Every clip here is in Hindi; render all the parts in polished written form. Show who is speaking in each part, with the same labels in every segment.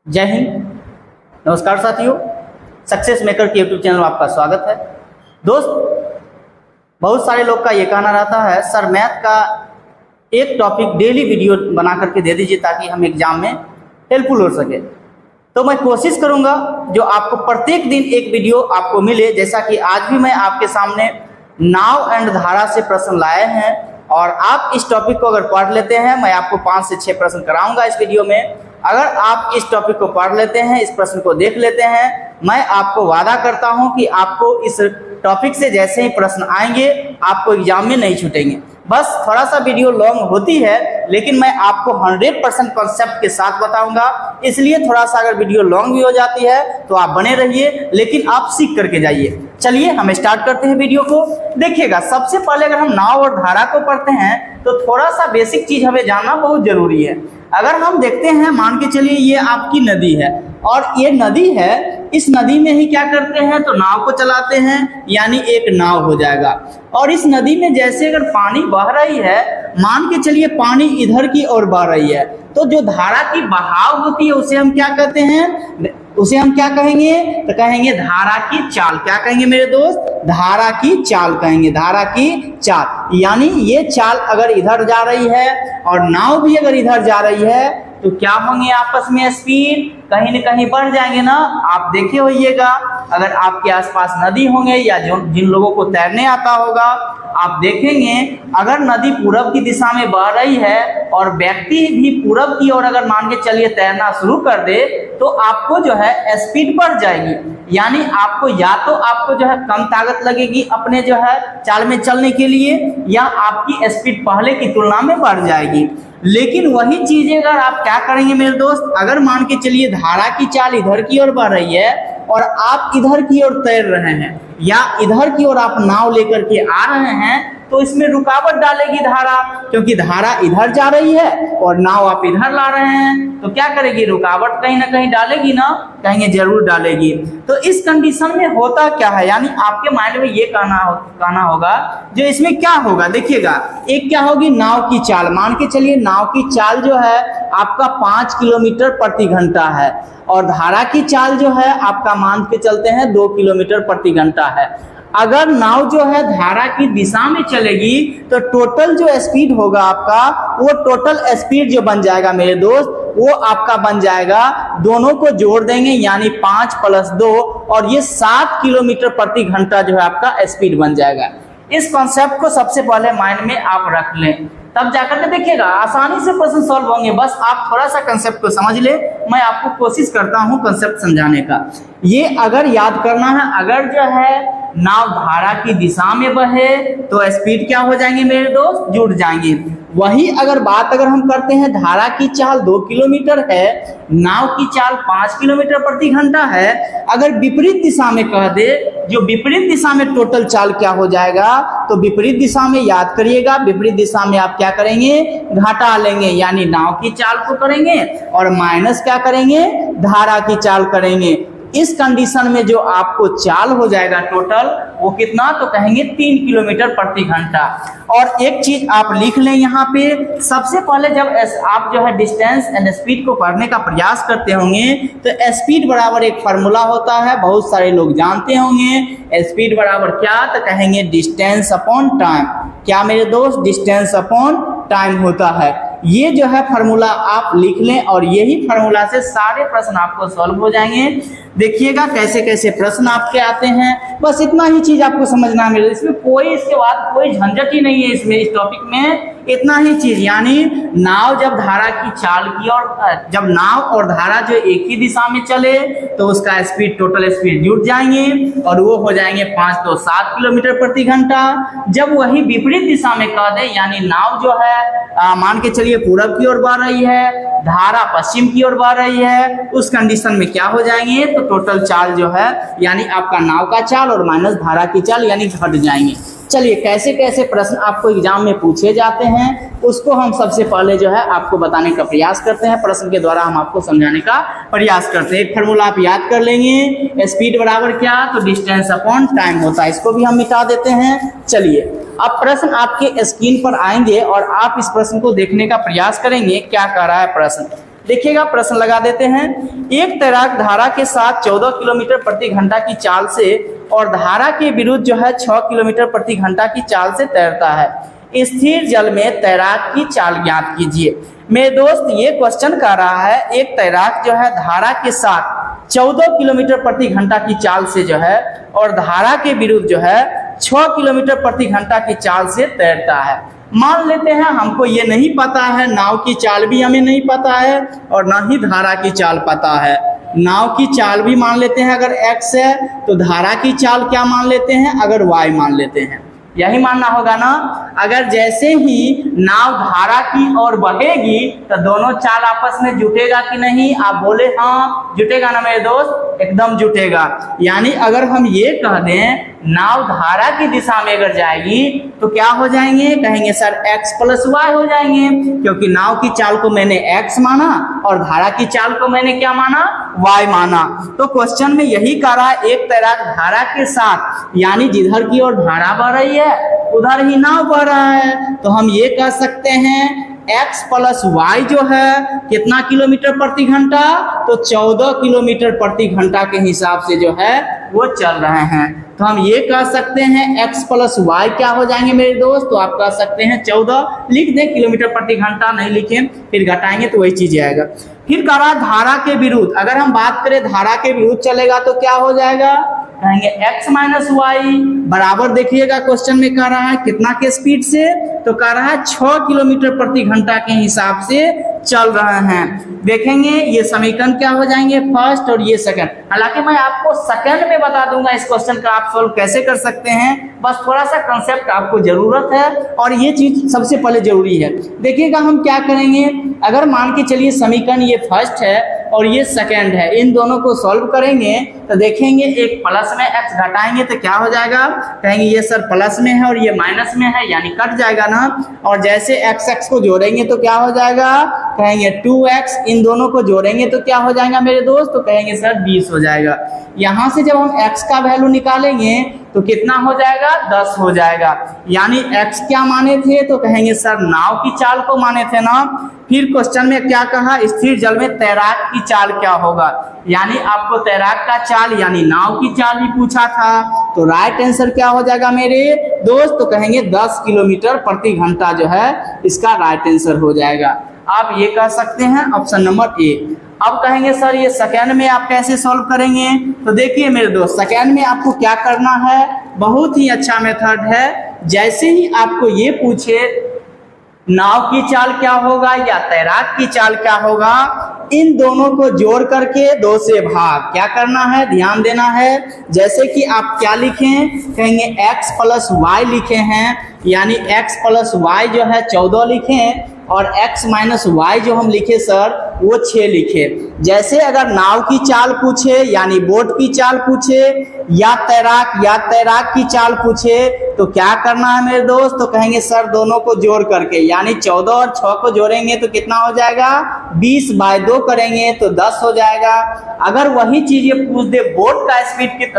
Speaker 1: जय हिंद। नमस्कार साथियों, सक्सेस मेकर के यूट्यूब चैनल में आपका स्वागत है। दोस्त, बहुत सारे लोग का ये कहना रहता है सर मैथ का एक टॉपिक डेली वीडियो बना करके दे दीजिए ताकि हम एग्जाम में हेल्पफुल हो सके। तो मैं कोशिश करूंगा जो आपको प्रत्येक दिन एक वीडियो आपको मिले। जैसा कि आज भी मैं आपके सामने नाव एंड धारा से प्रश्न लाए हैं और आप इस टॉपिक को अगर पढ़ लेते हैं, मैं आपको 5 से 6 प्रश्न कराऊंगा इस वीडियो में। अगर आप इस टॉपिक को पढ़ लेते हैं, इस प्रश्न को देख लेते हैं, मैं आपको वादा करता हूं कि आपको इस टॉपिक से जैसे ही प्रश्न आएंगे आपको एग्जाम में नहीं छूटेंगे। बस थोड़ा सा वीडियो लॉन्ग होती है लेकिन मैं आपको 100% कॉन्सेप्ट के साथ बताऊंगा, इसलिए थोड़ा सा अगर वीडियो लॉन्ग भी हो जाती है तो आप बने रहिए, लेकिन आप सीख करके जाइए। चलिए हम स्टार्ट करते हैं वीडियो को। देखिएगा, सबसे पहले अगर हम नाव और धारा को पढ़ते हैं तो थोड़ा सा बेसिक चीज हमें जानना बहुत जरूरी है। अगर हम देखते हैं, मान के चलिए ये आपकी नदी है और ये नदी है, इस नदी में ही क्या करते हैं तो नाव को चलाते हैं, यानी एक नाव हो जाएगा। और इस नदी में जैसे अगर पानी बह रही है, मान के चलिए पानी इधर की ओर बह रही है, तो जो धारा की बहाव होती है उसे हम क्या कहते हैं, उसे हम क्या कहेंगे तो कहेंगे धारा की चाल। क्या कहेंगे मेरे दोस्त? धारा की चाल कहेंगे, धारा की चाल। यानी ये चाल अगर इधर जा रही है और नाव भी अगर इधर जा रही है तो क्या होंगे आपस में स्पीड कहीं न कहीं बढ़ जाएंगे ना। आप देखे होइएगा, अगर आपके आसपास नदी होंगे या जिन लोगों को तैरने आता होगा, आप देखेंगे अगर नदी पूरब की दिशा में बह रही है और व्यक्ति भी पूरब की ओर अगर मान के चलिए तैरना शुरू कर दे तो आपको जो है स्पीड बढ़ जाएगी। यानी आपको या तो आपको जो है कम ताकत लगेगी अपने जो है चाल में चलने के लिए, या आपकी स्पीड पहले की तुलना में बढ़ जाएगी। लेकिन वही चीजें अगर आप क्या करेंगे मेरे दोस्त, अगर मान के चलिए धारा की चाल इधर की ओर बढ़ रही है और आप इधर की ओर तैर रहे हैं या इधर की ओर आप नाव लेकर के आ रहे हैं, तो इसमें रुकावट डालेगी धारा, क्योंकि धारा इधर जा रही है और नाव आप इधर ला रहे हैं, तो क्या करेगी, रुकावट कहीं ना कहीं डालेगी ना, कहेंगे जरूर डालेगी। तो इस कंडीशन में होता क्या है, यानी आपके माइंड में ये कहना होगा जो इसमें क्या होगा। देखिएगा, एक क्या होगी नाव की चाल। मान के चलिए नाव की चाल जो है आपका 5 किलोमीटर प्रति घंटा है और धारा की चाल जो है आपका मान के चलते हैं 2 किलोमीटर प्रति घंटा है। अगर नाव जो है धारा की दिशा में चलेगी तो टोटल जो स्पीड होगा आपका, वो टोटल स्पीड जो बन जाएगा मेरे दोस्त, वो आपका बन जाएगा, दोनों को जोड़ देंगे यानी 5 + 2 और ये 7 किलोमीटर प्रति घंटा जो है आपका स्पीड बन जाएगा। इस कॉन्सेप्ट को सबसे पहले माइंड में आप रख लें, तब जाकर के देखिएगा आसानी से प्रश्न सॉल्व होंगे। बस आप थोड़ा सा कंसेप्ट को समझ ले, मैं आपको कोशिश करता हूं कंसेप्ट समझाने का। ये अगर याद करना है, अगर जो है नाव धारा की दिशा में बहे तो स्पीड क्या हो जाएंगे मेरे दोस्त, जुड़ जाएंगे। वही अगर हम करते हैं धारा की चाल 2 किलोमीटर है, नाव की चाल 5 किलोमीटर प्रति घंटा है, अगर विपरीत दिशा में कह दे, जो विपरीत दिशा में टोटल चाल क्या हो जाएगा, तो विपरीत दिशा में याद करिएगा, विपरीत दिशा में आप क्या करेंगे, घटा लेंगे, यानी नाव की चाल को करेंगे और माइनस क्या करेंगे, धारा की चाल करेंगे। इस कंडीशन में जो आपको चाल हो जाएगा टोटल, वो कितना, तो कहेंगे 3 किलोमीटर प्रति घंटा। और एक चीज आप लिख लें यहाँ पे, सबसे पहले जब आप जो है डिस्टेंस एंड स्पीड को पढ़ने का प्रयास करते होंगे तो स्पीड बराबर एक फार्मूला होता है, बहुत सारे लोग जानते होंगे। स्पीड बराबर क्या, तो कहेंगे डिस्टेंस अपॉन टाइम। क्या मेरे दोस्त, डिस्टेंस अपॉन टाइम होता है। ये जो है फार्मूला आप लिख लें और यही फार्मूला से सारे प्रश्न आपको सॉल्व हो जाएंगे। देखिएगा कैसे कैसे प्रश्न आपके आते हैं, बस इतना ही चीज आपको समझना मिले। इसमें कोई इसके बाद कोई झंझट ही नहीं है, इसमें इस टॉपिक में इतना ही चीज, यानी नाव जब धारा की चाल की और जब नाव और धारा जो एक ही दिशा में चले तो उसका स्पीड, टोटल स्पीड जुड़ जाएंगे और वो हो जाएंगे 5 तो 7 किलोमीटर प्रति घंटा। जब वही विपरीत दिशा में कह दे, यानी नाव जो है मान के चलिए पूरब की ओर बह रही है, धारा पश्चिम की ओर बह रही है, उस कंडीशन में क्या हो जाएंगे, तो टोटल चाल जो है यानी आपका नाव का चाल और माइनस धारा की चाल यानी घट जाएंगे। चलिए कैसे कैसे प्रश्न आपको एग्जाम में पूछे जाते हैं उसको हम सबसे पहले जो है आपको बताने का प्रयास करते हैं, प्रश्न के द्वारा हम आपको समझाने का प्रयास करते हैं। एक फार्मूला आप याद कर लेंगे, स्पीड बराबर क्या, तो डिस्टेंस अपॉन टाइम होता है, इसको भी हम मिटा देते हैं। चलिए अब प्रश्न आपके स्क्रीन पर आएंगे और आप इस प्रश्न को देखने का प्रयास करेंगे। क्या कह रहा है प्रश्न, देखिएगा प्रश्न लगा देते हैं। एक तैराक धारा के साथ 14 किलोमीटर प्रति घंटा की चाल से और धारा के विरुद्ध जो है 6 किलोमीटर प्रति घंटा की चाल से तैरता है। स्थिर जल में तैराक की चाल ज्ञात कीजिए। मेरे दोस्त ये क्वेश्चन कर रहा है, एक तैराक जो है धारा के साथ 14 किलोमीटर प्रति घंटा की चाल से जो है और धारा के विरुद्ध जो है 6 किलोमीटर प्रति घंटा की चाल से तैरता है। मान लेते हैं हमको ये नहीं पता है, नाव की चाल भी हमें नहीं पता है और ना ही धारा की चाल पता है। नाव की चाल भी मान लेते हैं अगर x है, तो धारा की चाल क्या मान लेते हैं, अगर y मान लेते हैं। यही मानना होगा ना। अगर जैसे ही नाव धारा की ओर बढ़ेगी तो दोनों चाल आपस में जुटेगा कि नहीं, आप बोले हाँ जुटेगा ना मेरे दोस्त, एकदम जुटेगा। यानी अगर हम ये कह दें नाव धारा की दिशा में अगर जाएगी तो क्या हो जाएंगे, कहेंगे सर x प्लस वाई हो जाएंगे, क्योंकि नाव की चाल को मैंने x माना और धारा की चाल को मैंने क्या माना, y माना। तो क्वेश्चन में यही कह रहा है, एक तैराक धारा के साथ यानी जिधर की ओर धारा बह रही है उधर ही नाव बह रहा है, तो हम ये कह सकते हैं x प्लस वाई जो है कितना किलोमीटर प्रति घंटा, तो 14 किलोमीटर प्रति घंटा के हिसाब से जो है वो चल रहे हैं। तो हम ये कह सकते हैं x प्लस वाई क्या हो जाएंगे मेरे दोस्त, तो आप कह सकते हैं 14 लिख दें, किलोमीटर प्रति घंटा नहीं लिखें फिर घटाएंगे तो वही चीज आएगा। फिर कह रहा धारा के विरुद्ध, अगर हम बात करें धारा के विरुद्ध चलेगा तो क्या हो जाएगा, कहेंगे x माइनस वाई बराबर, देखिएगा क्वेश्चन में कह रहा है कितना के स्पीड से, तो कह रहा है 6 किलोमीटर प्रति घंटा के हिसाब से चल रहे हैं। देखेंगे ये समीकरण क्या हो जाएंगे, फर्स्ट और ये सेकंड। हालांकि मैं आपको सेकंड में बता दूंगा इस क्वेश्चन का आप सोल्व कैसे कर सकते हैं, बस थोड़ा सा कंसेप्ट आपको जरूरत है और ये चीज सबसे पहले जरूरी है। देखिएगा हम क्या करेंगे, अगर मान के चलिए समीकरण ये फर्स्ट है और ये सेकंड है, इन दोनों को सॉल्व करेंगे तो देखेंगे एक प्लस में x घटाएंगे तो क्या हो जाएगा, कहेंगे ये सर प्लस में है और ये माइनस में है यानी कट जाएगा ना, और जैसे x को जोड़ेंगे तो क्या हो जाएगा, कहेंगे 2x, इन दोनों को जोड़ेंगे तो क्या हो जाएगा मेरे दोस्त, तो कहेंगे सर 20 हो जाएगा। यहाँ से जब हम x का वैल्यू निकालेंगे तो कितना हो जाएगा, 10 हो जाएगा। यानी x क्या माने थे, तो कहेंगे सर नाव की चाल को माने थे ना। फिर क्वेश्चन में क्या कहा, स्थिर जल में तैराक की चाल क्या होगा, यानी आपको तैराक का चाल यानी नाव की चाल ही पूछा था, तो राइट आंसर क्या हो जाएगा मेरे दोस्त, तो कहेंगे 10 किलोमीटर प्रति घंटा जो है इसका राइट आंसर हो जाएगा। आप ये कह सकते हैं ऑप्शन नंबर ए। अब कहेंगे सर ये सेकेंड में आप कैसे सॉल्व करेंगे, तो देखिए मेरे दोस्त सेकेंड में आपको क्या करना है, बहुत ही अच्छा मेथड है। जैसे ही आपको ये पूछे नाव की चाल क्या होगा या तैराक की चाल क्या होगा, इन दोनों को जोड़ करके 2 से भाग क्या करना है, ध्यान देना है। जैसे कि आप क्या लिखें, कहेंगे x प्लस वाई लिखे हैं, यानी x प्लस वाई जो है 14 लिखें और x माइनस वाई जो हम लिखे सर वो 6 लिखे। जैसे अगर नाव की चाल पूछे यानी बोट की चाल पूछे या तैराक की चाल पूछे तो क्या करना है मेरे दोस्त, तो कहेंगे सर दोनों को जोड़ करके यानी 14 और 6 को जोड़ेंगे तो कितना हो जाएगा, 20/2 करेंगे तो 10 हो जाएगा। अगर वही चीज ये पूछ दे बोट का स्पीड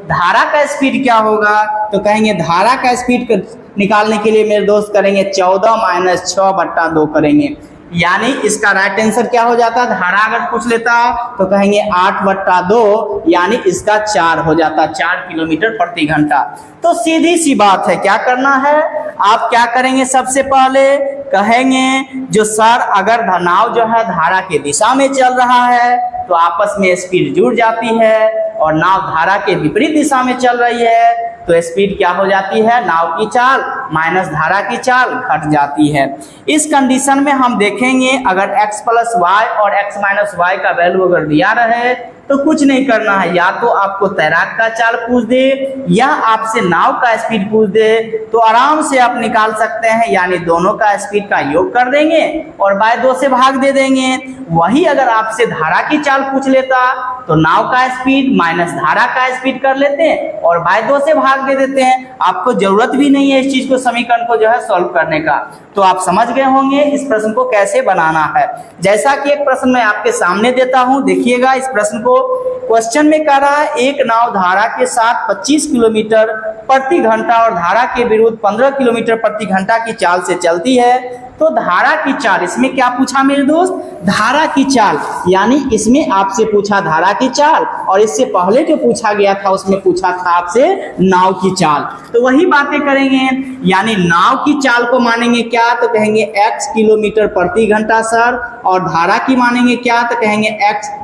Speaker 1: धारा का स्पीड क्या होगा, तो कहेंगे धारा का स्पीड निकालने के लिए मेरे दोस्त करेंगे 14 माइनस 6/2 करेंगे, यानी इसका राइट आंसर क्या हो जाता, धारा अगर पूछ लेता तो कहेंगे 8/2 यानी इसका 4 हो जाता, 4 किलोमीटर प्रति घंटा। तो सीधी सी बात है, क्या करना है, आप क्या करेंगे, सबसे पहले कहेंगे जो सर अगर नाव जो है धारा की दिशा में चल रहा है तो आपस में स्पीड जुड़ जाती है, और नाव धारा के विपरीत दिशा में चल रही है तो स्पीड क्या हो जाती है, नाव की चाल माइनस धारा की चाल घट जाती है। इस कंडीशन में हम देखेंगे अगर x प्लस वाई और x माइनस वाई का वैल्यू अगर दिया रहे तो कुछ नहीं करना है, या तो आपको तैराक का चाल पूछ दे या आपसे नाव का स्पीड पूछ दे तो आराम से आप निकाल सकते हैं, यानी दोनों का स्पीड का योग कर देंगे और बाय 2 से भाग दे देंगे। वही अगर आपसे धारा की चाल पूछ लेता तो नाव का स्पीड माइनस धारा का स्पीड कर लेते हैं और बाय 2 से भाग दे देते हैं। आपको जरूरत भी नहीं है इस चीज को, समीकरण को जो है सॉल्व करने का। तो आप समझ गए होंगे इस प्रश्न को कैसे बनाना है। जैसा कि एक प्रश्न मैं आपके सामने देता हूं, देखिएगा इस प्रश्न को। क्वेश्चन में कह रहा है एक नाव धारा के साथ 25 किलोमीटर प्रति घंटा और धारा के विरुद्ध 15 किलोमीटर प्रति घंटा की चाल से चलती है, तो धारा की चाल, इसमें क्या पूछा मेरे दोस्त, धारा की चाल, यानी इसमें आपसे पूछा धारा की चाल, और इससे पहले जो पूछा गया था उसमें पूछा था आपसे नाव की चाल। तो वही बातें करेंगे, यानी नाव की चाल को मानेंगे क्या, तो कहेंगे x किलोमीटर प्रति घंटा सर, और धारा की मानेंगे क्या, तो कहेंगे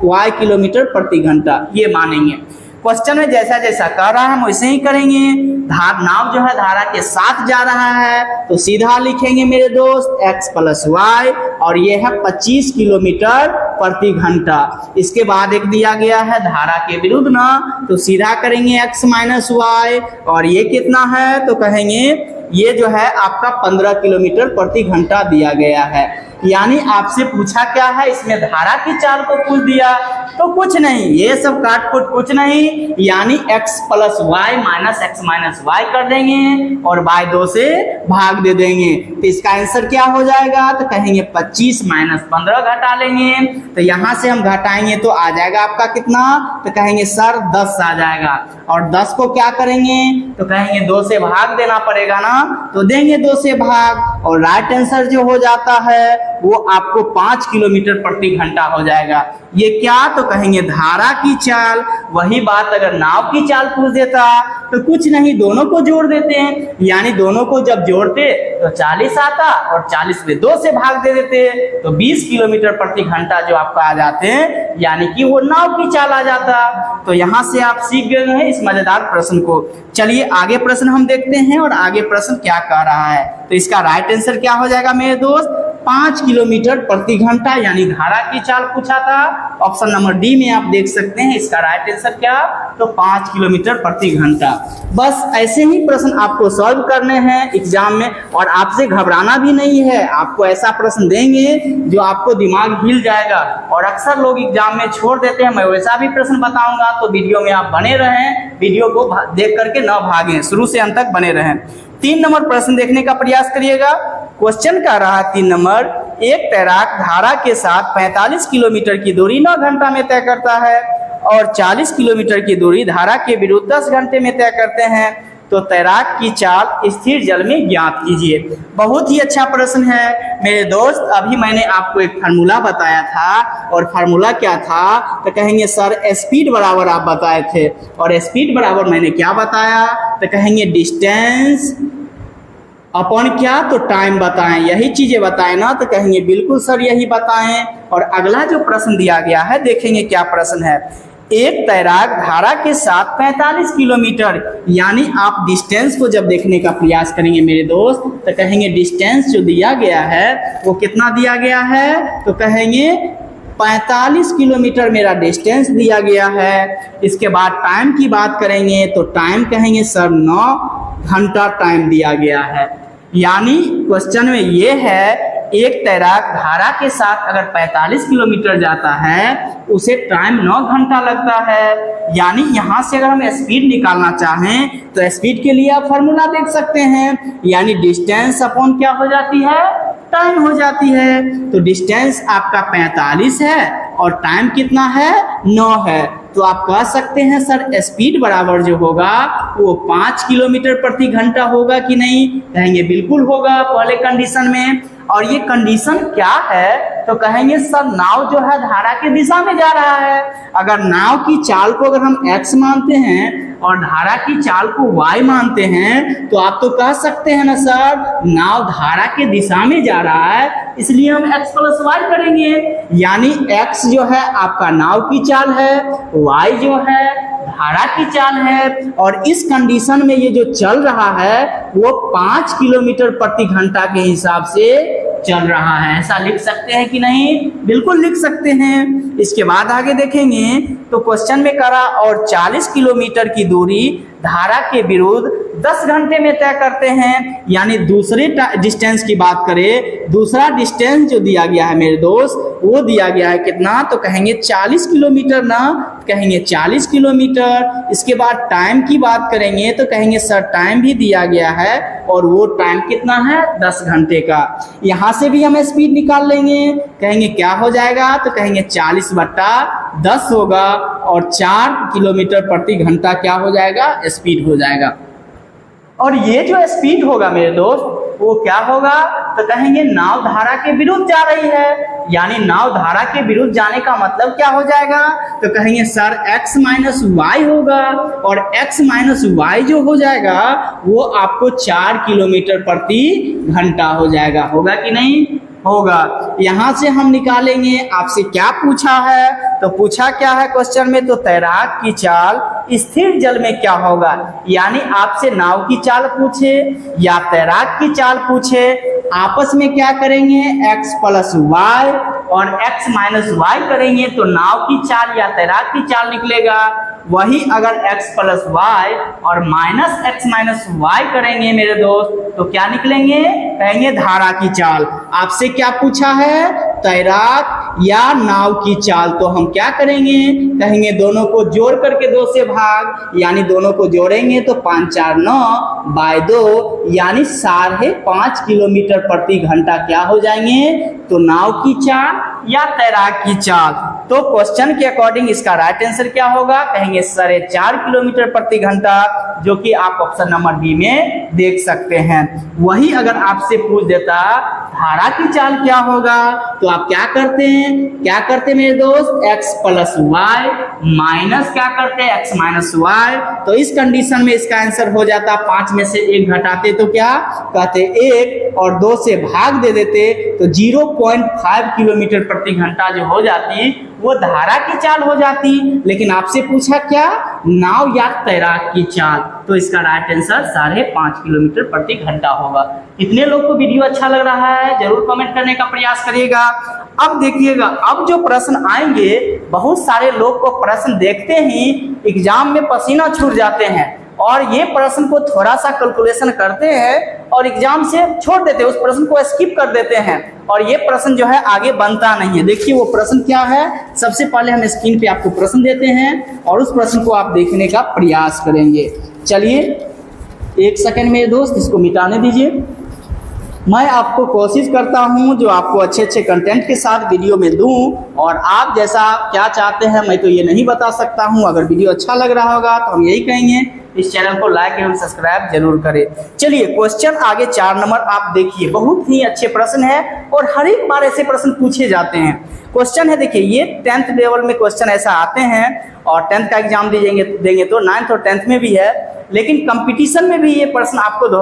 Speaker 1: y किलोमीटर प्रति घंटा, ये मानेंगे। क्वेश्चन में जैसा जैसा कर रहा है हम वैसे ही करेंगे। नाव जो है धारा के साथ जा रहा है, तो सीधा लिखेंगे मेरे दोस्त x प्लस वाई, और ये है 25 किलोमीटर प्रति घंटा। इसके बाद एक दिया गया है धारा के विरुद्ध ना, तो सीधा करेंगे x माइनस वाई, और ये कितना है, तो कहेंगे ये जो है आपका 15 किलोमीटर प्रति घंटा दिया गया है। यानी आपसे पूछा क्या है, इसमें धारा की चाल को पूछ दिया, तो कुछ नहीं, ये सब काट-कूट कुछ नहीं, यानी x plus Y minus X minus Y कर देंगे और बाय 2 से भाग दे देंगे। तो इसका आंसर क्या हो जाएगा, तो कहेंगे 25 माइनस 15 घटा लेंगे, तो यहाँ से हम घटाएंगे तो आ जाएगा आपका कितना, तो कहेंगे सर 10 आ जाएगा, और 10 को क्या करेंगे, तो कहेंगे 2 से भाग देना पड़ेगा ना, तो देंगे 2 से भाग, और राइट आंसर जो हो जाता है वो आपको 5 किलोमीटर प्रति घंटा हो जाएगा। ये क्या, तो कहेंगे धारा की चाल। वही बात अगर नाव की चाल पूछ देता तो कुछ नहीं, दोनों को जोड़ देते हैं, यानी दोनों को जब जोड़ते तो 40 आता, और 40 में 2 से भाग दे देते तो 20 किलोमीटर प्रति घंटा जो आपका आ जाते हैं, यानी कि वो नाव की चाल आ जाता। तो यहाँ से आप सीख गए हैं इस मजेदार प्रश्न को। चलिए आगे प्रश्न हम देखते हैं, और आगे प्रश्न क्या कह रहा है। तो इसका राइट आंसर क्या हो जाएगा मेरे दोस्त, 5 किलोमीटर प्रति घंटा, यानी धारा की चाल पूछा था। ऑप्शन नंबर डी में आप देख सकते हैं इसका राइट आंसर क्या, तो 5 किलोमीटर प्रति घंटा। बस ऐसे ही प्रश्न आपको सॉल्व करने हैं एग्जाम में, और आपसे घबराना भी नहीं है। आपको ऐसा प्रश्न देंगे जो आपको दिमाग हिल जाएगा, और अक्सर लोग एग्जाम में छोड़ देते हैं। मैं वैसा भी प्रश्न बताऊंगा, तो वीडियो में आप बने रहें, वीडियो को देख करके न भागें, शुरू से अंत तक बने रहें। 3 नंबर प्रश्न देखने का प्रयास करिएगा। क्वेश्चन का रहा 3 नंबर, एक तैराक धारा के साथ 45 किलोमीटर की दूरी 9 घंटा में तय करता है, और 40 किलोमीटर की दूरी धारा के विरुद्ध 10 घंटे में तय करते हैं, तो तैराक की चाल स्थिर जल में ज्ञात कीजिए। बहुत ही अच्छा प्रश्न है मेरे दोस्त। अभी मैंने आपको एक फार्मूला बताया था, और फार्मूला क्या था, तो कहेंगे सर स्पीड बराबर आप बताए थे, और स्पीड बराबर मैंने क्या बताया, तो कहेंगे डिस्टेंस अपॉन क्या, तो टाइम बताएं। यही चीजें बताएं ना, तो कहेंगे बिल्कुल सर यही बताएं। और अगला जो प्रश्न दिया गया है, देखेंगे क्या प्रश्न है। एक तैराक धारा के साथ 45 किलोमीटर, यानी आप डिस्टेंस को जब देखने का प्रयास करेंगे मेरे दोस्त, तो कहेंगे डिस्टेंस जो दिया गया है वो कितना दिया गया है, तो कहेंगे 45 किलोमीटर मेरा डिस्टेंस दिया गया है। इसके बाद टाइम की बात करेंगे, तो टाइम कहेंगे सर 9 घंटा टाइम दिया गया है। यानी क्वेश्चन में ये है, एक तैराक धारा के साथ अगर 45 किलोमीटर जाता है, उसे टाइम 9 घंटा लगता है। यानी यहाँ से अगर हम स्पीड निकालना चाहें, तो स्पीड के लिए आप फार्मूला देख सकते हैं, यानी डिस्टेंस अपॉन क्या हो जाती है, टाइम हो जाती है। तो डिस्टेंस आपका 45 है, और टाइम कितना है, 9 है। तो आप कह सकते हैं सर स्पीड बराबर जो होगा वो 5 किलोमीटर प्रति घंटा होगा कि नहीं, कहेंगे बिल्कुल होगा पहले कंडीशन में। और ये कंडीशन क्या है, तो कहेंगे सर नाव जो है धारा की दिशा में जा रहा है। अगर नाव की चाल को अगर हम x मानते हैं और धारा की चाल को y मानते हैं, तो आप तो कह सकते हैं ना सर नाव धारा के दिशा में जा रहा है, इसलिए हम x प्लस वाई करेंगे। यानी x जो है आपका नाव की चाल है, y जो है धारा की चाल है, और इस कंडीशन में ये जो चल रहा है वो 5 किलोमीटर प्रति घंटा के हिसाब से चल रहा है। ऐसा लिख सकते हैं कि नहीं, बिल्कुल लिख सकते हैं। इसके बाद आगे देखेंगे, तो क्वेश्चन में करा और 40 किलोमीटर की दूरी धारा के विरुद्ध 10 घंटे में तय करते हैं। यानी दूसरे डिस्टेंस की बात करें, दूसरा डिस्टेंस जो दिया गया है मेरे दोस्त, वो दिया गया है कितना, तो कहेंगे 40 किलोमीटर ना, कहेंगे 40 किलोमीटर। इसके बाद टाइम की बात करेंगे, तो कहेंगे सर टाइम भी दिया गया है, और वो टाइम कितना है, 10 घंटे का। यहाँ से भी हम स्पीड निकाल लेंगे, कहेंगे क्या हो जाएगा, तो कहेंगे 40/10 होगा, और 4 किलोमीटर प्रति घंटा क्या हो जाएगा, स्पीड हो जाएगा। और ये जो स्पीड होगा मेरे दोस्त, वो क्या होगा, तो कहेंगे नाव धारा के विरुद्ध जा रही है, यानी नाव धारा के विरुद्ध जाने का मतलब क्या हो जाएगा, तो कहेंगे सर x माइनस वाई होगा, और x माइनस वाई जो हो जाएगा वो आपको 4 किलोमीटर प्रति घंटा हो जाएगा। होगा कि नहीं होगा। यहां से हम निकालेंगे, आपसे क्या पूछा है, तो पूछा क्या है क्वेश्चन में, तो तैराक की चाल स्थिर जल में क्या होगा, यानी आपसे नाव की चाल पूछे या तैराक की चाल पूछे, आपस में क्या करेंगे x प्लस वाई और x माइनस वाई करेंगे तो नाव की चाल या तैराक की चाल निकलेगा। वही अगर x प्लस वाई और माइनस x माइनस वाई करेंगे मेरे दोस्त तो क्या निकलेंगे, कहेंगे धारा की चाल। आपसे क्या पूछा है, तैराक या नाव की चाल, तो हम क्या करेंगे, कहेंगे दोनों को जोड़ करके 2 से भाग, यानी दोनों को जोड़ेंगे तो 5 4 9 बाय 2 यानी 5.5 किलोमीटर प्रति घंटा क्या हो जाएंगे, तो नाव की चाल या तैराक की चाल। तो क्वेश्चन के अकॉर्डिंग इसका राइट आंसर क्या होगा, कहेंगे 4.5 किलोमीटर प्रति घंटा, जो कि आप ऑप्शन नंबर बी में देख सकते हैं। वही अगर आपसे पूछ देता धारा की चाल क्या होगा, तो आप क्या करते मेरे दोस्त, x प्लस वाई माइनस क्या करते हैं x माइनस वाई, तो इस कंडीशन में इसका आंसर हो जाता 5 में से 1 घटाते तो क्या कहते 1 और 2 से भाग दे देते तो 0.5 किलोमीटर प्रति घंटा जो हो जाती वो धारा की चाल हो जाती। लेकिन आपसे पूछा क्या, नाव या तैराक की चाल, तो इसका राइट आंसर 5.5 किलोमीटर प्रति घंटा होगा। कितने लोग को वीडियो अच्छा लग रहा है जरूर कमेंट करने का प्रयास करिएगा। अब देखिएगा, अब जो प्रश्न आएंगे, बहुत सारे लोग को प्रश्न देखते ही एग्जाम में पसीना छूट जाते हैं और ये प्रश्न को थोड़ा सा कैलकुलेशन करते हैं और एग्जाम से छोड़ देते हैं, उस प्रश्न को स्किप कर देते हैं और ये प्रश्न जो है आगे बनता नहीं है। देखिए वो प्रश्न क्या है, सबसे पहले हम स्क्रीन पे आपको प्रश्न देते हैं और उस प्रश्न को आप देखने का प्रयास करेंगे। चलिए 1 सेकंड मेरे दोस्त, इसको मिटाने दीजिए। मैं आपको कोशिश करता हूं जो आपको अच्छे कंटेंट के साथ वीडियो में दूं, और आप जैसा क्या चाहते हैं मैं तो ये नहीं बता सकता हूं। अगर वीडियो अच्छा लग रहा होगा तो हम यही कहेंगे इस चैनल को लाइक एवं सब्सक्राइब जरूर करें। चलिए क्वेश्चन आगे 4 नंबर आप देखिए, बहुत ही अच्छे प्रश्न है और हर एक बार ऐसे प्रश्न पूछे जाते हैं। क्वेश्चन है, देखिए ये 10th लेवल में क्वेश्चन ऐसा आते हैं और 10th का एग्जाम देंगे तो 9th और 10th में भी है, लेकिन कंपटीशन में भी ये प्रश्न आपको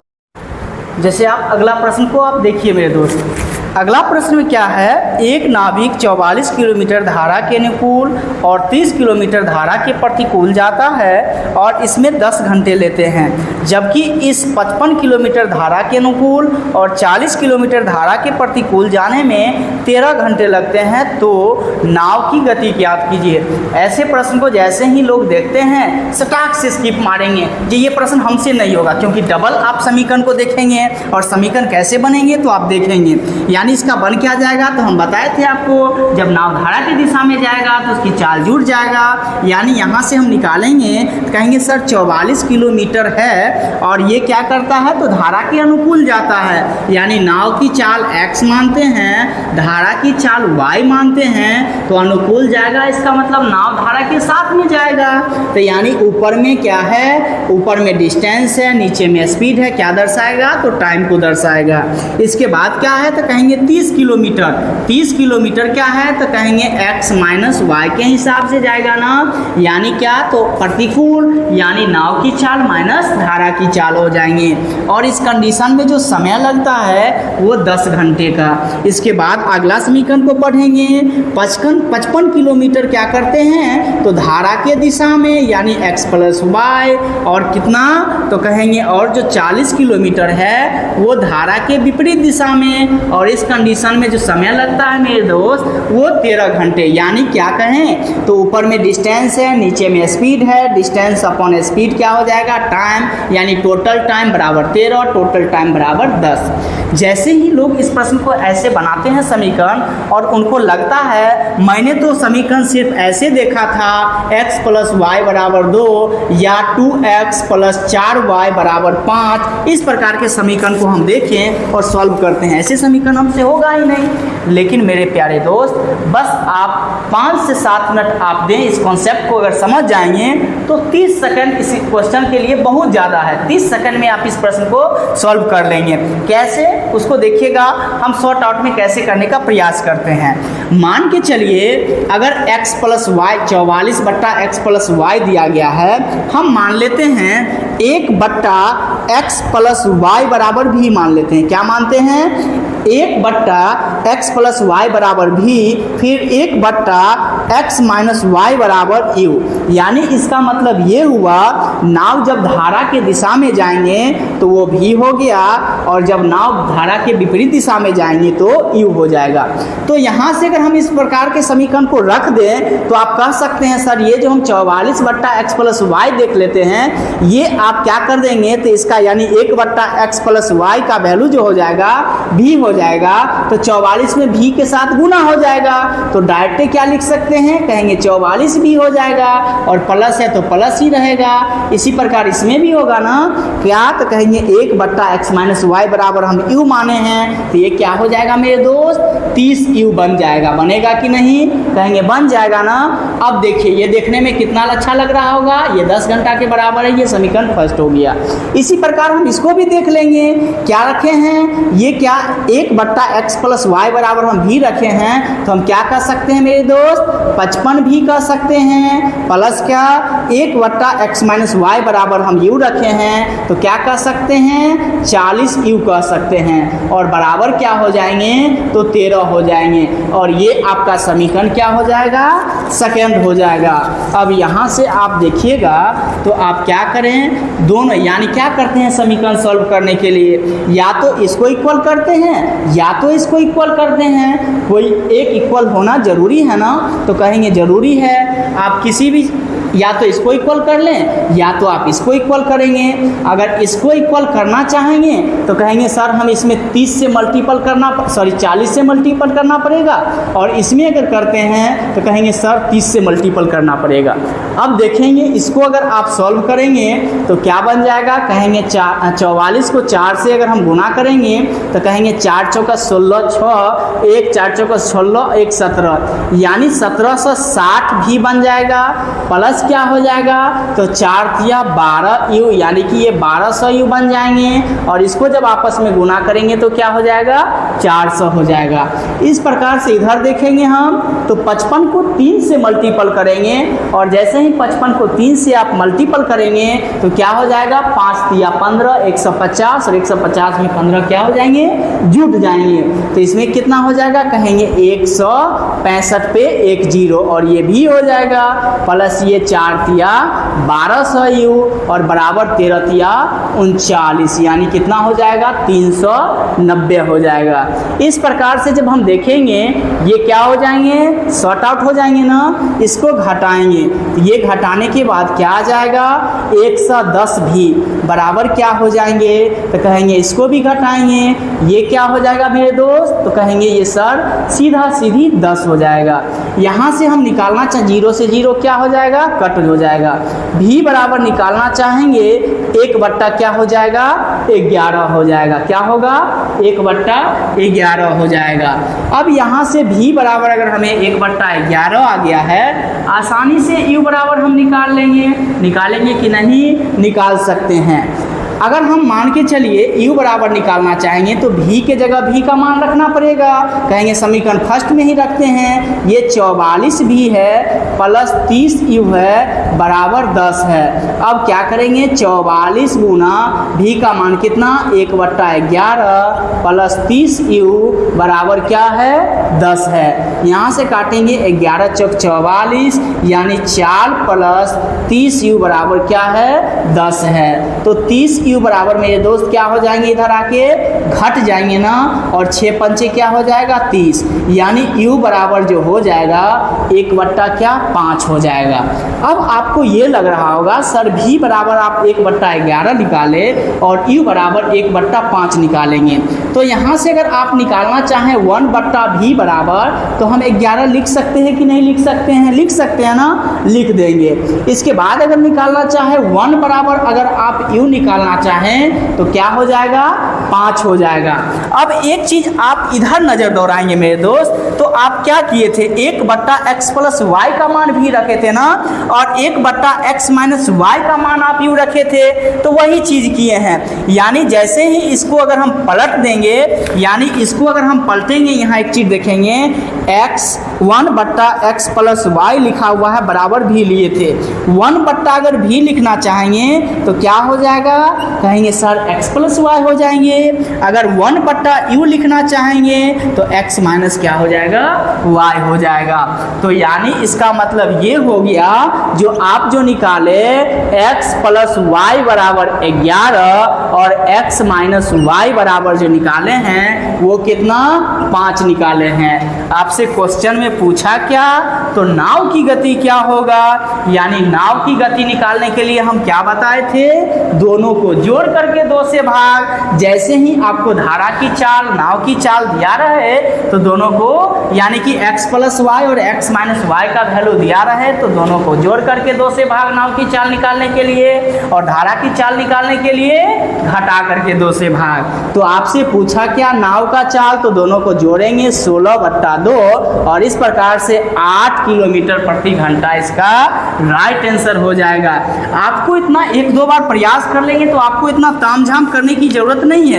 Speaker 1: जैसे आप अगला प्रश्न को आप देखिए मेरे दोस्त। अगला प्रश्न में क्या है, एक नाविक 44 किलोमीटर धारा के अनुकूल और 30 किलोमीटर धारा के प्रतिकूल जाता है और इसमें 10 घंटे लेते हैं, जबकि इस 55 किलोमीटर धारा के अनुकूल और 40 किलोमीटर धारा के प्रतिकूल जाने में 13 घंटे लगते हैं, तो नाव की गति ज्ञात कीजिए। ऐसे प्रश्न को जैसे ही लोग देखते हैं सटाक से स्किप मारेंगे जी, ये प्रश्न हमसे नहीं होगा, क्योंकि डबल आप समीकरण को देखेंगे और समीकरण कैसे बनेंगे तो आप देखेंगे। यानी इसका बन क्या जाएगा, तो हम बताए थे आपको, जब नाव धारा की दिशा में जाएगा तो उसकी चाल जुड़ जाएगा। यानी यहाँ से हम निकालेंगे तो कहेंगे सर 44 किलोमीटर है और ये क्या करता है, तो धारा के अनुकूल जाता है, यानी नाव की चाल x मानते हैं, धारा की चाल y मानते हैं, तो अनुकूल जाएगा, इसका मतलब नाव धारा के साथ में जाएगा। तो यानी ऊपर में क्या है, ऊपर में डिस्टेंस है, नीचे में स्पीड है, क्या दर्शाएगा, तो टाइम को दर्शाएगा। इसके बाद क्या है, तो कहेंगे 30 किलोमीटर, 30 किलोमीटर क्या है, तो कहेंगे x माइनस वाई के हिसाब से जाएगा ना, यानी क्या, तो प्रतिकूल, यानी नाव की चाल माइनस धारा की चाल हो जाएंगे। और इस कंडीशन में जो समय लगता है वो 10 घंटे का। इसके बाद अगला समीकरण को पढ़ेंगे, 55 किलोमीटर क्या करते हैं, तो धारा के दिशा में, यानी x प्लस वाई, और कितना, तो कहेंगे और जो 40 किलोमीटर है वो धारा के विपरीत दिशा में, और इस कंडीशन में जो समय लगता है मेरे दोस्त वो 13 घंटे। यानी क्या कहें, तो ऊपर में डिस्टेंस है, नीचे में स्पीड है, डिस्टेंस अपॉन स्पीड क्या हो जाएगा, टाइम, यानी टोटल टाइम बराबर 13 और टोटल टाइम बराबर 10। जैसे ही लोग इस प्रश्न को ऐसे बनाते हैं समीकरण और उनको लगता है मैंने तो समीकरण सिर्फ ऐसे देखा था, x प्लस वाई बराबर 2 या 2x प्लस 4y बराबर 5, इस प्रकार के समीकरण को हम देखें और सॉल्व करते हैं, ऐसे समीकरण हमसे होगा ही नहीं। लेकिन मेरे प्यारे दोस्त, बस आप 5 से 7 मिनट आप दें, इस कॉन्सेप्ट को अगर समझ जाएंगे तो 30 सेकंड इस क्वेश्चन के लिए बहुत ज़्यादा ज़्यादा है। 30 सेकंड में आप इस प्रश्न को सॉल्व कर लेंगे। कैसे, उसको देखिएगा, हम शॉर्ट आउट में कैसे करने का प्रयास करते हैं। मान के चलिए अगर x प्लस वाई 44 बट्टा x प्लस वाई दिया गया है, हम मान लेते हैं 1 बट्टा x प्लस वाई बराबर भी मान लेते हैं। क्या मानते हैं? 1 बट्टा x प्लस वाई बराबर भी, फिर 1 बट्टा x माइनस वाई बराबर u। यानी इसका मतलब ये हुआ, नाव जब धारा के दिशा में जाएंगे तो वो भी हो गया, और जब नाव धारा के विपरीत दिशा में जाएंगे तो u हो जाएगा। तो यहाँ से अगर हम इस प्रकार के समीकरण को रख दें तो आप कह सकते हैं सर ये जो हम 44 बट्टा एक्स प्लस वाई देख लेते हैं, ये आप क्या कर देंगे तो इसका यानी 1 बट्टा एक्स प्लस वाई का वैल्यू जो हो जाएगा भी हो जाएगा, तो 44 में भी के साथ गुना हो जाएगा। तो डायरेक्ट क्या लिख सकते हैं, कहेंगे 44 भी हो जाएगा, और प्लस है तो प्लस ही रहेगा। इसी प्रकार इसमें भी होगा ना, क्या, तो कहेंगे 1 बट्टा एक्स माइनस वाई बराबर हम u माने हैं, तो ये क्या हो जाएगा मेरे दोस्त, 30 u बन जाएगा। बनेगा कि नहीं, कहेंगे बन जाएगा ना। अब देखिए ये देखने में कितना अच्छा लग रहा होगा, ये 10 घंटा के बराबर है, ये समीकरण फर्स्ट हो गया। इसी प्रकार हम इसको भी देख लेंगे, क्या रखे हैं, ये क्या 1 बट्टा एक्स प्लस वाई बराबर हम भी रखे हैं, तो हम क्या कर सकते हैं मेरे दोस्त, 55 भी कर सकते हैं, प्लस क्या 1 बट्टा एक्स माइनस वाई बराबर हम u रखे हैं, तो क्या कर सकते हैं 40 u कह सकते हैं, और बराबर क्या हो जाएंगे तो 13 हो जाएंगे, और ये आपका समीकरण क्या हो जाएगा, सेकेंड हो जाएगा। अब यहाँ से आप देखिएगा तो आप क्या करें, दोनों यानी क्या करते हैं समीकरण सॉल्व करने के लिए, या तो इसको इक्वल करते हैं या तो इसको इक्वल करते हैं। कोई एक इक्वल होना जरूरी है ना, तो कहेंगे जरूरी है। आप किसी भी या तो इसको इक्वल कर लें या तो आप इसको इक्वल करेंगे। अगर इसको इक्वल करना चाहेंगे तो कहेंगे सर हम इसमें 30 से मल्टीपल करना 40 से मल्टीपल करना पड़ेगा, और इसमें अगर करते हैं तो कहेंगे सर 30 से मल्टीपल करना पड़ेगा। अब देखेंगे इसको अगर आप सॉल्व करेंगे तो क्या बन जाएगा, कहेंगे 44 को 4 से अगर हम गुना करेंगे तो कहेंगे 4 चौका 16, 6 1 4 चौका 16 1 17, यानी 1760 भी बन जाएगा। प्लस क्या हो जाएगा, तो 4 तिया 12 u, यानी कि ये 1200 u बन जाएंगे, और इसको जब आपस में गुना करेंगे तो क्या हो जाएगा 400 हो जाएगा। इस प्रकार से इधर देखेंगे हम तो 55 को 3 से मल्टीपल करेंगे, और जैसे ही 55 को 3 से आप मल्टीपल करेंगे तो क्या हो जाएगा 5 तिया 15 150, और 150 में 15 क्या हो जाएंगे जुट जाएंगे, तो इसमें कितना हो जाएगा, कहेंगे 165 पे 1 0, और ये भी हो जाएगा, प्लस ये 4 तिया 1200 u और बराबर 13 तिया 39, यानी कितना हो जाएगा 390 हो जाएगा। इस प्रकार से जब हम देखेंगे ये क्या हो जाएंगे, शॉर्ट आउट हो जाएंगे ना, इसको घटाएंगे, ये घटाने के बाद क्या आ जाएगा 110 भी बराबर क्या हो जाएंगे, तो कहेंगे इसको भी घटाएंगे, ये क्या हो जाएगा मेरे दोस्त, तो कहेंगे ये सर सीधा सीधी 10 हो जाएगा। यहाँ से हम निकालना चाहें 0 से 0 क्या हो जाएगा, कट हो जाएगा। भी बराबर निकालना चाहेंगे 1 बट्टा क्या हो जाएगा 11 हो जाएगा, क्या होगा 1 बट्टा 11 हो जाएगा। अब यहाँ से भी बराबर अगर हमें 1 बट्टा 11 आ गया है, आसानी से u बराबर हम निकालेंगे कि नहीं, निकाल सकते हैं। अगर हम मान के चलिए u बराबर निकालना चाहेंगे तो v के जगह v का मान रखना पड़ेगा, कहेंगे समीकरण फर्स्ट में ही रखते हैं, ये 44 भी है प्लस 30 u है बराबर 10 है। अब क्या करेंगे 44 गुना v का मान कितना 1 बट्टा 11 प्लस 30 u बराबर क्या है 10 है। यहाँ से काटेंगे 11 चौक 44, यानी 4 प्लस 30 u बराबर क्या है 10 है। तो 30 u बराबर मेरे दोस्त क्या हो जाएंगे, इधर आके घट जाएंगे ना, और 6 पंचे क्या हो जाएगा 30, यानी u बराबर जो हो जाएगा 1 बट्टा क्या 5 हो जाएगा। अब आपको ये लग रहा होगा सर v बराबर आप 1 बट्टा 11 निकाले और u बराबर 1 बट्टा 5 निकालेंगे, तो यहाँ से अगर आप निकालना चाहें 1 बट्टा v बराबर तो हम 11 लिख सकते हैं कि नहीं लिख सकते हैं, लिख सकते हैं ना, लिख देंगे। इसके बाद अगर निकालना चाहे 1 बराबर अगर आप u निकालना चाहें तो क्या हो जाएगा 5 हो जाएगा। अब एक चीज आप इधर नजर दौड़ाएंगे मेरे दोस्त, तो आप क्या किए थे, 1/x प्लस वाई का मान भी रखे थे ना, और 1/x माइनस वाई का मान आप यूं रखे थे, तो वही चीज किए हैं। यानी जैसे ही इसको अगर हम पलट देंगे, यानी इसको अगर हम पलटेंगे, यहाँ एक चीज देखेंगे, x 1/x प्लस वाई लिखा हुआ है, बराबर भी लिए थे, 1 अगर भी लिखना चाहेंगे तो क्या हो जाएगा, कहेंगे सर x प्लस वाई हो जाएंगे। अगर 1/u लिखना चाहेंगे तो x माइनस क्या हो जाएगा, y हो जाएगा। तो यानी इसका मतलब ये हो गया, जो आप जो निकाले x प्लस वाई बराबर 11 और x माइनस वाई बराबर जो निकाले हैं वो कितना, 5 निकाले हैं। आपसे क्वेश्चन में पूछा क्या, तो नाव की गति क्या होगा, यानी नाव की गति निकालने के लिए हम क्या बताए थे, दोनों को जोड़ करके 2 से भाग। जैसे ही आपको धारा की चाल, नाव की चाल दिया रहे, तो दोनों को, यानी कि x प्लस वाई और x माइनस वाई का वैल्यू दिया रहे, तो दोनों को जोड़ करके 2 से भाग नाव की चाल निकालने के लिए, और धारा की चाल निकालने के लिए घटा करके 2 से भाग। तो आपसे पूछा क्या, नाव का चाल, तो दोनों को जोड़ेंगे 16/2, और इस प्रकार से 8 किलोमीटर प्रति घंटा इसका राइट आंसर हो जाएगा। आपको इतना 1-2 बार प्रयास कर लेंगे तो आपको इतना तामझाम करने की जरूरत नहीं है।